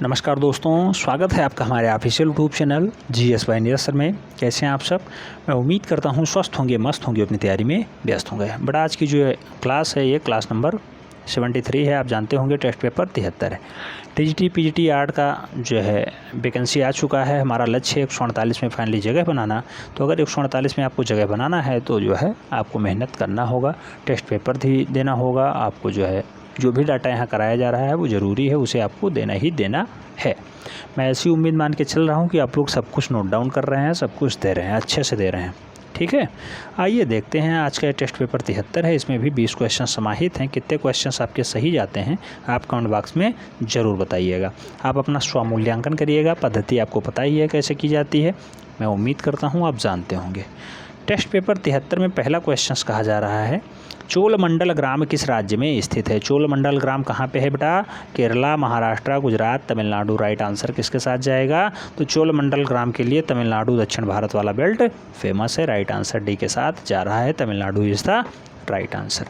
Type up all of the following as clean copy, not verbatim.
नमस्कार दोस्तों, स्वागत है आपका हमारे official YouTube channel GS by Neeraj sir में। कैसे हैं आप सब? मैं उम्मीद करता हूं स्वस्थ होंगे, मस्त होंगे, अपनी तैयारी में व्यस्त होंगे। बट आज की जो क्लास है ये क्लास नंबर 73 है। आप जानते होंगे टेस्ट पेपर 73 है। TGT PGT आर्ट का जो है वैकेंसी आ चुका है। हमारा लक्ष्य है 148 में फाइनली जगह बनाना। तो अगर 148 में आपको जगह बनाना है तो जो है आपको मेहनत करना होगा, टेस्ट पेपर भी देना होगा। आपको जो भी डाटा यहाँ कराया जा रहा है वो ज़रूरी है, उसे आपको देना ही देना है। मैं ऐसी उम्मीद मान के चल रहा हूँ कि आप लोग सब कुछ नोट डाउन कर रहे हैं, सब कुछ दे रहे हैं, अच्छे से दे रहे हैं। ठीक है, आइए देखते हैं। आज का टेस्ट पेपर 73 है। इसमें भी 20 क्वेश्चन समाहित हैं। कितने क्वेश्चंस आपके सही जाते हैं आप कमेंट बॉक्स में ज़रूर बताइएगा। आप अपना स्वमूल्यांकन करिएगा। पद्धति आपको पता ही है कैसे की जाती है। मैं उम्मीद करता हूँ आप जानते होंगे। टेस्ट पेपर 73 में पहला क्वेश्चन कहा जा रहा है, चोलमंडल ग्राम किस राज्य में स्थित है? चोलमंडल ग्राम कहाँ पे है बेटा? केरला, महाराष्ट्र, गुजरात, तमिलनाडु। राइट आंसर किसके साथ जाएगा? तो चोलमंडल ग्राम के लिए तमिलनाडु दक्षिण भारत वाला बेल्ट फेमस है। राइट आंसर डी के साथ जा रहा है, Tamil Nadu is the right answer.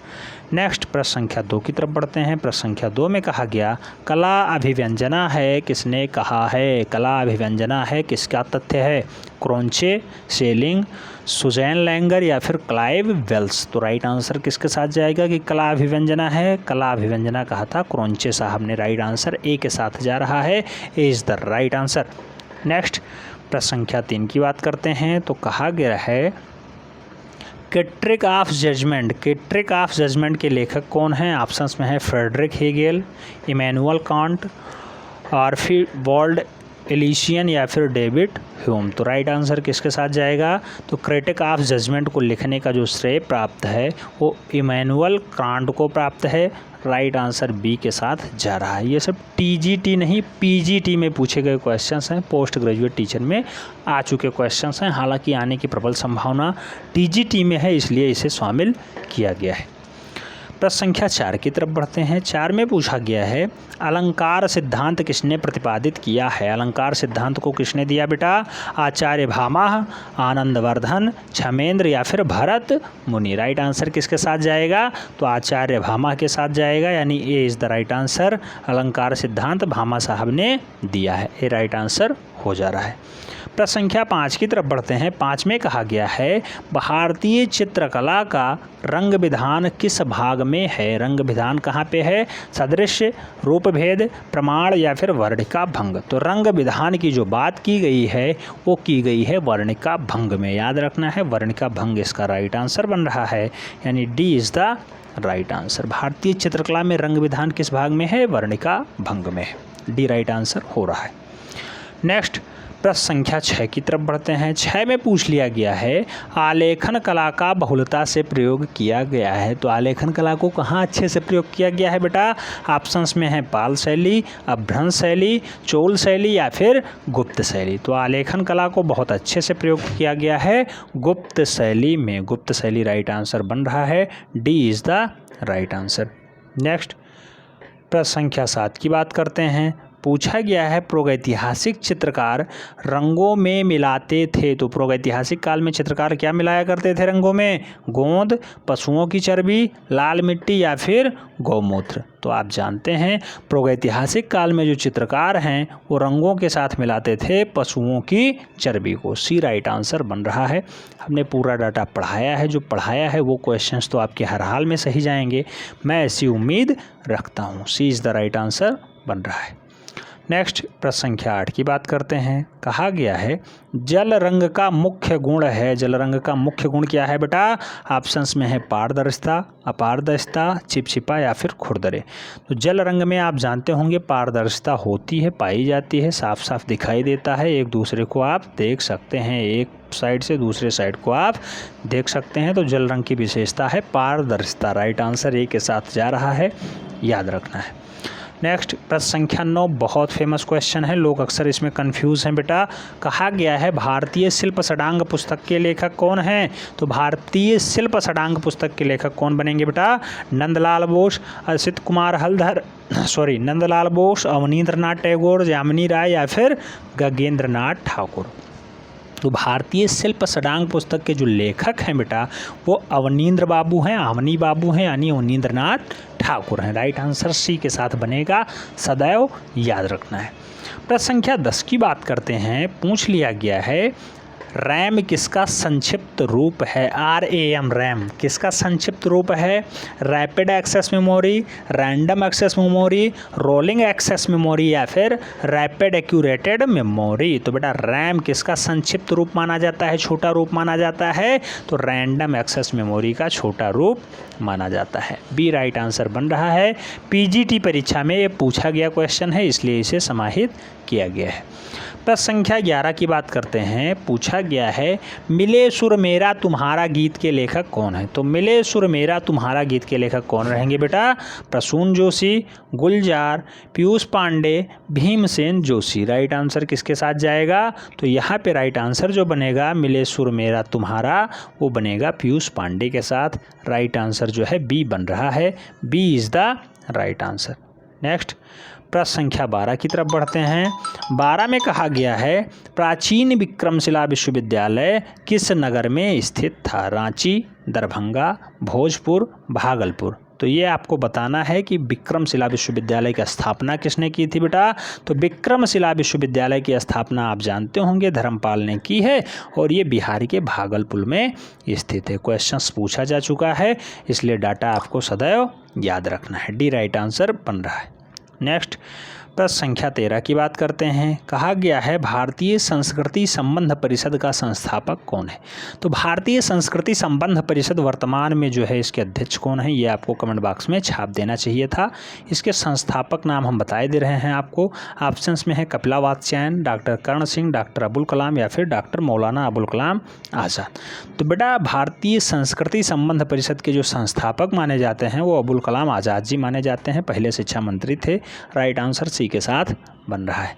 Next प्रश्न संख्या 2 की तरफ बढ़ते हैं। प्रश्न संख्या 2 में कहा गया, कला अभिव्यंजना है, किसने कहा है? कला अभिव्यंजना है किसका तथ्य है? क्रोंचे, शेलिंग, सुजैन लैंगर या फिर क्लाइव वेल्स। तो राइट आंसर किसके साथ जाएगा कि कला अभिव्यंजना है? कला अभिव्यंजना कहा था क्रोंचे साहब ने। राइट आंसर ए के साथ जा रहा है, A is the right answer. Next प्रश्न संख्या 3 की बात करते हैं। तो कहा गया है, critique of judgment. Critique of judgment के लेखक कौन हैं? ऑप्शंस में है Friedrich Hegel, Immanuel Kant, Archibald Alison या फिर डेविड ह्यूम। तो राइट आंसर किसके साथ जाएगा? तो क्रिटिक ऑफ जजमेंट को लिखने का जो श्रेय प्राप्त है वो इमैनुअल कांट को प्राप्त है। राइट आंसर बी के साथ जा रहा है। ये सब TGT नहीं PGT में पूछे गए क्वेश्चंस हैं, पोस्ट ग्रेजुएट टीचर में आ चुके क्वेश्चंस हैं। हालांकि आने की प्रबल संभावना TGT में है, इसलिए इसे शामिल किया गया है। प्रश्न संख्या 4 की तरफ बढ़ते हैं। 4 में पूछा गया है, अलंकार सिद्धांत किसने प्रतिपादित किया है? अलंकार सिद्धांत को किसने दिया बेटा? आचार्य भामह, आनंदवर्धन, क्षमेंद्र या फिर भरत मुनि। राइट आंसर किसके साथ जाएगा? तो आचार्य भामह के साथ जाएगा, यानी A is the right answer. अलंकार सिद्धांत भामह साहब ने दिया है, ए राइट आंसर हो जा रहा है। प्रश्न संख्या 5 की तरफ बढ़ते हैं। 5 में कहा गया है, भारतीय चित्रकला का रंग विधान किस भाग में है? रंग विधान कहाँ पे है? सदृश्य, रूपभेद, प्रमाण या फिर वर्णिका भंग। तो रंग विधान की जो बात की गई है वो की गई है वर्णिका भंग में। याद रखना है, वर्णिका भंग इसका राइट आंसर बन रहा है, यानी D is the right answer. भारतीय चित्रकला में रंग विधान किस भाग में है? वर्णिका भंग में। डी राइट आंसर हो रहा है। नेक्स्ट प्रश्न संख्या 6 की तरफ बढ़ते हैं। 6 में पूछ लिया गया है, आलेखन कला का बहुलता से प्रयोग किया गया है। तो आलेखन कला को कहाँ अच्छे से प्रयोग किया गया है बेटा? ऑप्शंस में है पाल शैली, अभ्रंश शैली, चोल शैली या फिर गुप्त शैली। तो आलेखन कला को बहुत अच्छे से प्रयोग किया गया है गुप्त शैली में। गुप्त शैली राइट आंसर बन रहा है, D is the right answer. Next प्रश्न संख्या 7 की बात करते हैं। पूछा गया है, प्रागैतिहासिक चित्रकार रंगों में मिलाते थे। तो प्रागैतिहासिक काल में चित्रकार क्या मिलाया करते थे रंगों में? गोंद, पशुओं की चर्बी, लाल मिट्टी या फिर गौमूत्र। तो आप जानते हैं प्रागैतिहासिक काल में जो चित्रकार हैं वो रंगों के साथ मिलाते थे पशुओं की चर्बी को। सी राइट आंसर बन रहा है। हमने पूरा डाटा पढ़ाया है, जो पढ़ाया है वो क्वेश्चंस तो आपके हर हाल में सही जाएंगे, मैं ऐसी उम्मीद रखता हूँ। सी इज़ द राइट आंसर बन रहा है। नेक्स्ट प्रश्न संख्या 8 की बात करते हैं। कहा गया है, जल रंग का मुख्य गुण है। जल रंग का मुख्य गुण क्या है बेटा? ऑप्शंस में है पारदर्शिता, अपारदर्शिता, चिपचिपा या फिर खुरदरे। तो जल रंग में आप जानते होंगे पारदर्शिता होती है, पाई जाती है, साफ साफ दिखाई देता है, एक दूसरे को आप देख सकते हैं, एक साइड से दूसरे साइड को आप देख सकते हैं। तो जल रंग की विशेषता है पारदर्शिता। राइट आंसर ए के साथ जा रहा है, याद रखना है। नेक्स्ट प्रश्न संख्या 9 बहुत फेमस क्वेश्चन है, लोग अक्सर इसमें कंफ्यूज हैं बेटा। कहा गया है, भारतीय शिल्प षडांग पुस्तक के लेखक कौन हैं? तो भारतीय शिल्प षडांग पुस्तक के लेखक कौन बनेंगे बेटा? नंदलाल बोस, असित कुमार हल्दर, नंदलाल बोस, अवनींद्रनाथ टैगोर, यामिनी राय या फिर गगनेंद्रनाथ ठाकुर। तो भारतीय शिल्प षडांग पुस्तक के जो लेखक हैं बेटा वो अवनींद्र बाबू हैं, अवनी बाबू हैं, यानी अवनींद्रनाथ ठाकुर हैं। राइट आंसर सी के साथ बनेगा, सदैव याद रखना है। प्रश्न संख्या 10 की बात करते हैं। पूछ लिया गया है रैम किसका संक्षिप्त रूप है? RAM रैम किसका संक्षिप्त रूप है? Rapid access memory, random access memory, rolling access memory या फिर रैपिड एक्यूरेटेड मेमोरी। तो बेटा रैम किसका संक्षिप्त रूप माना जाता है, छोटा रूप माना जाता है? तो रैंडम एक्सेस मेमोरी का छोटा रूप माना जाता है। बी राइट आंसर बन रहा है। PGT परीक्षा में ये पूछा गया क्वेश्चन है, इसलिए इसे समाहित किया गया है। प्रश्न संख्या 11 की बात करते हैं। पूछा गया है मिले सुर मेरा तुम्हारा गीत के लेखक कौन है? तो मिले सुर मेरा तुम्हारा गीत के लेखक कौन रहेंगे बेटा? प्रसून जोशी, गुलजार, पीयूष पांडे, भीमसेन जोशी। राइट आंसर किसके साथ जाएगा? तो यहाँ पे राइट आंसर जो बनेगा मिले सुर मेरा तुम्हारा, वो बनेगा पीयूष पांडे के साथ। राइट आंसर जो है बी बन रहा है। B is the right answer. Next प्रश्न संख्या 12 की तरफ बढ़ते हैं। 12 में कहा गया है प्राचीन विक्रमशिला विश्वविद्यालय किस नगर में स्थित था? रांची, दरभंगा, भोजपुर, भागलपुर। तो ये आपको बताना है कि विक्रमशिला विश्वविद्यालय की स्थापना किसने की थी बेटा? तो विक्रमशिला विश्वविद्यालय की स्थापना आप जानते होंगे धर्मपाल ने की है, और ये बिहार के भागलपुर में स्थित है। क्वेश्चंस पूछा जा चुका है, इसलिए डाटा आपको सदैव याद रखना है। डी राइट आंसर बन रहा है। नेक्स्ट प्रश्न संख्या 13 की बात करते हैं। कहा गया है भारतीय संस्कृति संबंध परिषद का संस्थापक कौन है? तो भारतीय संस्कृति संबंध परिषद वर्तमान में जो है इसके अध्यक्ष कौन है, ये आपको कमेंट बॉक्स में छाप देना चाहिए था। इसके संस्थापक नाम हम बताए दे रहे हैं आपको। ऑप्शंस में है कपिला वात्स्यायन, डॉक्टर कर्ण सिंह, डॉक्टर अबुल कलाम या फिर डॉक्टर मौलाना अबुल कलाम आज़ाद। तो बेटा भारतीय संस्कृति संबंध परिषद के जो संस्थापक माने जाते हैं वो अबुल कलाम आज़ाद जी माने जाते हैं, पहले शिक्षा मंत्री थे। राइट आंसर सी के साथ बन रहा है।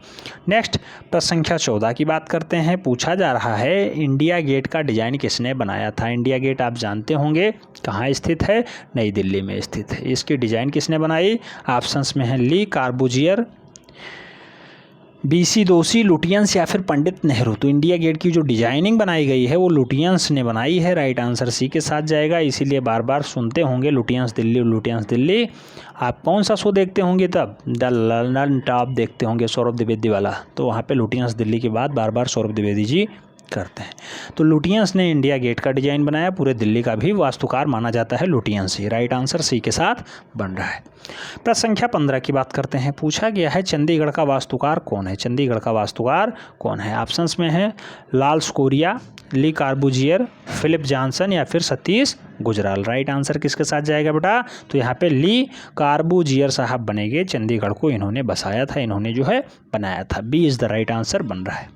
नेक्स्ट प्रश्न संख्या 14 की बात करते हैं। पूछा जा रहा है इंडिया गेट का डिजाइन किसने बनाया था? इंडिया गेट आप जानते होंगे कहाँ स्थित है? नई दिल्ली में स्थित है। इसकी डिजाइन किसने बनाई? ऑप्शंस में है ली कार्बूजियर, BC दोषी, लुटियंस या फिर पंडित नेहरू। तो इंडिया गेट की जो डिजाइनिंग बनाई गई है वो लुटियंस ने बनाई है। राइट आंसर सी के साथ जाएगा। इसीलिए बार बार सुनते होंगे लुटियंस दिल्ली, लुटियंस दिल्ली। आप कौन सा शो देखते होंगे तब? द लंदन टॉप देखते होंगे सौरभ द्विवेदी वाला, तो वहाँ पे लुटियंस दिल्ली की बात बार बार सौरभ द्विवेदी जी करते हैं। तो लुटियंस ने इंडिया गेट का डिजाइन बनाया, पूरे दिल्ली का भी वास्तुकार माना जाता है लुटियंस ही। राइट आंसर सी के साथ बन रहा है। प्रश्न संख्या 15 की बात करते हैं। पूछा गया है चंडीगढ़ का वास्तुकार कौन है? चंडीगढ़ का वास्तुकार कौन है? ऑप्शंस में है लाल स्कोरिया, ली कार्बूजियर, फिलिप जॉनसन या फिर सतीश गुजराल। राइट आंसर किसके साथ जाएगा बेटा? तो यहाँ पे ली कार्बूजियर साहब बनेंगे। चंडीगढ़ को इन्होंने बसाया था, इन्होंने जो है बनाया था। B is the right answer बन रहा है।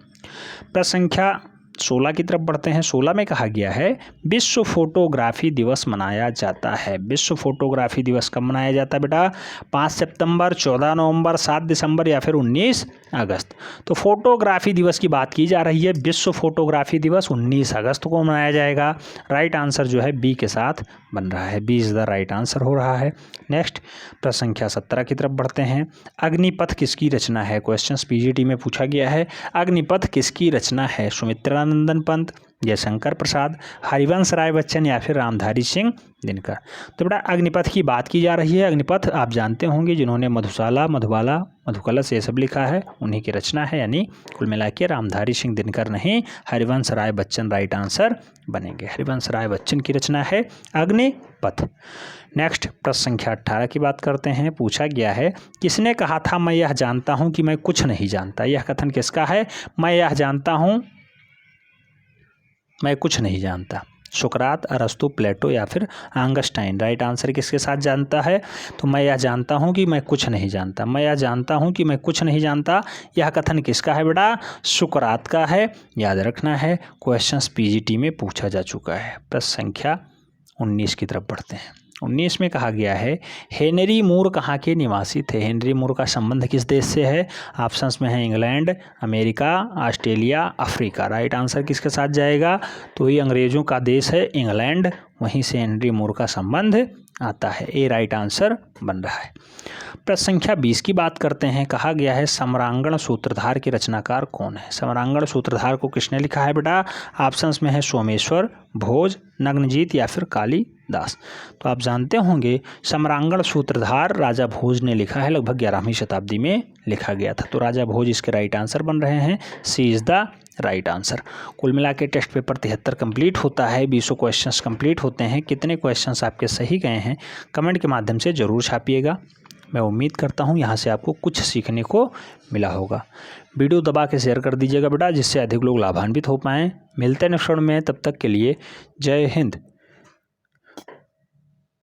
प्रश्न संख्या 16 की तरफ बढ़ते हैं। 16 में कहा गया है विश्व फोटोग्राफी दिवस मनाया जाता है। विश्व फोटोग्राफी दिवस कब मनाया जाता है बेटा? 5 सितंबर, 14 नवंबर, 7 दिसंबर या फिर 19 अगस्त। तो फोटोग्राफी दिवस की बात की जा रही है। विश्व फोटोग्राफी दिवस 19 अगस्त को मनाया जाएगा। राइट आंसर जो है बी के साथ बन रहा है। B is the right answer हो रहा है। नेक्स्ट प्रश्न संख्या 17 की तरफ बढ़ते हैं। अग्निपथ किसकी रचना है? क्वेश्चन PGT में पूछा गया है। अग्निपथ किसकी रचना है? सुमित्रा नंदन पंत, जयशंकर प्रसाद, हरिवंश राय बच्चन या फिर रामधारी सिंह दिनकर। तो बेटा अग्निपथ की बात की जा रही है। अग्निपथ आप जानते होंगे जिन्होंने मधुशाला, मधुबाला, मधुकलश ये सब लिखा है, उन्हीं की रचना है, यानी कुल मिला के रामधारी सिंह दिनकर नहीं, हरिवंश राय बच्चन राइट आंसर बनेंगे। हरिवंश राय बच्चन की रचना है अग्निपथ। नेक्स्ट प्रश्न संख्या 18 की बात करते हैं। पूछा गया है किसने कहा था मैं यह जानता हूँ कि मैं कुछ नहीं जानता? यह कथन किसका है? मैं यह जानता हूँ मैं कुछ नहीं जानता। सुकरात, अरस्तु, प्लेटो या फिर आंगस्टाइन। राइट आंसर किसके साथ जानता है? तो मैं यह जानता हूँ कि मैं कुछ नहीं जानता। मैं यह जानता हूँ कि मैं कुछ नहीं जानता, यह कथन किसका है बेटा? सुकरात का है, याद रखना है। क्वेश्चंस PGT में पूछा जा चुका है। प्रश्न संख्या 19 की तरफ बढ़ते हैं। 19 में कहा गया है हेनरी मूर कहाँ के निवासी थे? हेनरी मूर का संबंध किस देश से है? ऑप्शंस में है England, America, Australia, Africa. Right answer किसके साथ जाएगा? तो ये अंग्रेज़ों का देश है इंग्लैंड, वहीं से हेनरी मूर का संबंध आता है। ए राइट आंसर बन रहा है। प्रश्न संख्या 20 की बात करते हैं। कहा गया है सम्रांगण सूत्रधार के रचनाकार कौन है। सम्रांगण सूत्रधार को किसने लिखा है बेटा? ऑप्शंस में है सोमेश्वर, भोज, नग्नजीत या फिर कालिदास। तो आप जानते होंगे सम्रांगण सूत्रधार राजा भोज ने लिखा है, लगभग 11वीं शताब्दी में लिखा गया था। तो राजा भोज इसके राइट आंसर बन रहे हैं। सी इज द राइट आंसर। कुल मिला के टेस्ट पेपर 73 कंप्लीट होता है, 20 क्वेश्चंस कंप्लीट होते हैं। कितने क्वेश्चंस आपके सही गए हैं कमेंट के माध्यम से ज़रूर छापिएगा। मैं उम्मीद करता हूँ यहाँ से आपको कुछ सीखने को मिला होगा। वीडियो दबा के शेयर कर दीजिएगा बेटा, जिससे अधिक लोग लाभान्वित हो पाएँ। मिलते हैं नेक्स्ट वीडियो में, तब तक के लिए जय हिंद,